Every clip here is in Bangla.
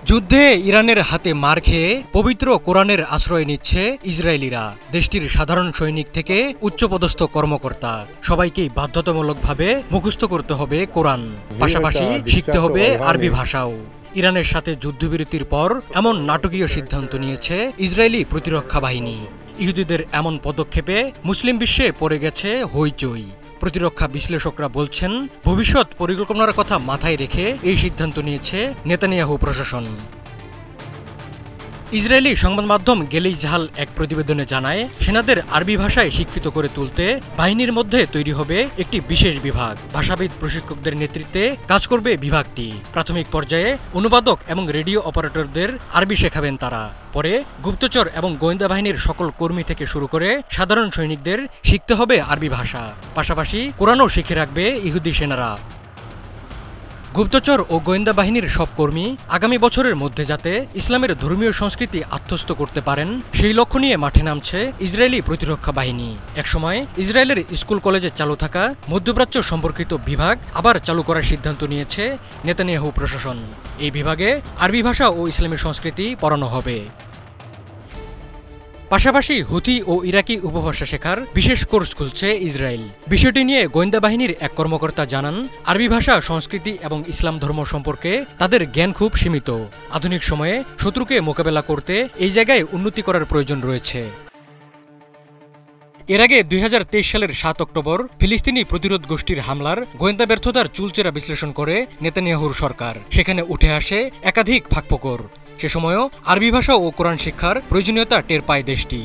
যুদ্ধে ইরানের হাতে মার খেয়ে পবিত্র কোরআনের আশ্রয় নিচ্ছে ইসরায়েলিরা। দেশটির সাধারণ সৈনিক থেকে উচ্চপদস্থ কর্মকর্তা সবাইকেই বাধ্যতামূলকভাবে মুখস্থ করতে হবে কোরআন, পাশাপাশি শিখতে হবে আরবি ভাষাও। ইরানের সাথে যুদ্ধবিরতির পর এমন নাটকীয় সিদ্ধান্ত নিয়েছে ইসরায়েলি প্রতিরক্ষা বাহিনী। ইহুদিদের এমন পদক্ষেপে মুসলিম বিশ্বে পড়ে গেছে হইচই। প্রতিরক্ষা বিশ্লেষকরা বলছেন, ভবিষ্যৎ পরিকল্পনার কথা মাথায় রেখে এই সিদ্ধান্ত নিয়েছে নেতানিয়াহু প্রশাসন। ইসরায়েলি সংবাদ মাধ্যম গেলেই জাহাল এক প্রতিবেদনে জানায়, সেনাদের আরবি ভাষায় শিক্ষিত করে তুলতে বাহিনীর মধ্যে তৈরি হবে একটি বিশেষ বিভাগ। ভাষাবিদ প্রশিক্ষকদের নেতৃত্বে কাজ করবে বিভাগটি। প্রাথমিক পর্যায়ে অনুবাদক এবং রেডিও অপারেটরদের আরবি শেখাবেন তারা। পরে গুপ্তচর এবং গোয়েন্দা বাহিনীর সকল কর্মী থেকে শুরু করে সাধারণ সৈনিকদের শিখতে হবে আরবি ভাষা। পাশাপাশি কোরআনও শিখে রাখবে ইহুদি সেনারা। গুপ্তচর ও গোয়েন্দা বাহিনীর সব কর্মী আগামী বছরের মধ্যে যাতে ইসলামের ধর্মীয় সংস্কৃতি আত্মস্থ করতে পারেন, সেই লক্ষ্য নিয়ে মাঠে নামছে ইসরায়েলি প্রতিরক্ষা বাহিনী। একসময় ইসরায়েলের স্কুল কলেজে চালু থাকা মধ্যপ্রাচ্য সম্পর্কিত বিভাগ আবার চালু করার সিদ্ধান্ত নিয়েছে নেতানিয়াহু প্রশাসন। এই বিভাগে আরবি ভাষা ও ইসলামী সংস্কৃতি পড়ানো হবে। পাশাপাশি হুথি ও ইরাকি উপভাষা শেখার বিশেষ কোর্স খুলছে ইসরায়েল। বিষয়টি নিয়ে গোয়েন্দা বাহিনীর এক কর্মকর্তা জানান, আরবি ভাষা, সংস্কৃতি এবং ইসলাম ধর্ম সম্পর্কে তাদের জ্ঞান খুব সীমিত। আধুনিক সময়ে শত্রুকে মোকাবেলা করতে এই জায়গায় উন্নতি করার প্রয়োজন রয়েছে। এর আগে ২০২৩ সালের ৭ অক্টোবর ফিলিস্তিনি প্রতিরোধ গোষ্ঠীর হামলার গোয়েন্দা ব্যর্থতার চুলচেরা বিশ্লেষণ করে নেতানিয়াহুর সরকার। সেখানে উঠে আসে একাধিক ফাঁকফোকর। সে সময়ও আরবি ভাষা ও কোরআন শিক্ষার প্রয়োজনীয়তা টের পায় দেশটি।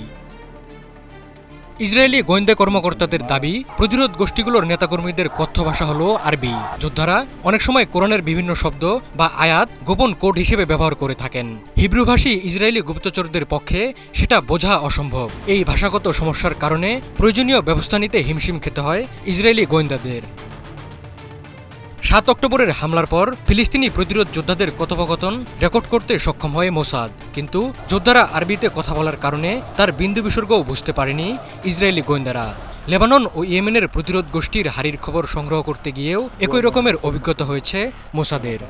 ইসরায়েলি গোয়েন্দা কর্মকর্তাদের দাবি, প্রতিরোধ গোষ্ঠীগুলোর নেতাকর্মীদের কথ্য ভাষা হলো আরবি। যোদ্ধারা অনেক সময় কোরআনের বিভিন্ন শব্দ বা আয়াত গোপন কোড হিসেবে ব্যবহার করে থাকেন। হিব্রুভাষী ইসরায়েলি গুপ্তচরদের পক্ষে সেটা বোঝা অসম্ভব। এই ভাষাগত সমস্যার কারণে প্রয়োজনীয় ব্যবস্থা নিতে হিমশিম খেতে হয় ইসরায়েলি গোয়েন্দাদের। ৭ অক্টোবরের হামলার পর ফিলিস্তিনি প্রতিরোধ যোদ্ধাদের কথোপকথন রেকর্ড করতে সক্ষম হয় মোসাদ, কিন্তু যোদ্ধারা আরবিতে কথা বলার কারণে তার বিন্দু বিসর্গও বুঝতে পারেনি ইসরায়েলি গোয়েন্দারা। লেবানন ও ইয়েমেনের প্রতিরোধ গোষ্ঠীর হারির খবর সংগ্রহ করতে গিয়েও একই রকমের অভিজ্ঞতা হয়েছে মোসাদের।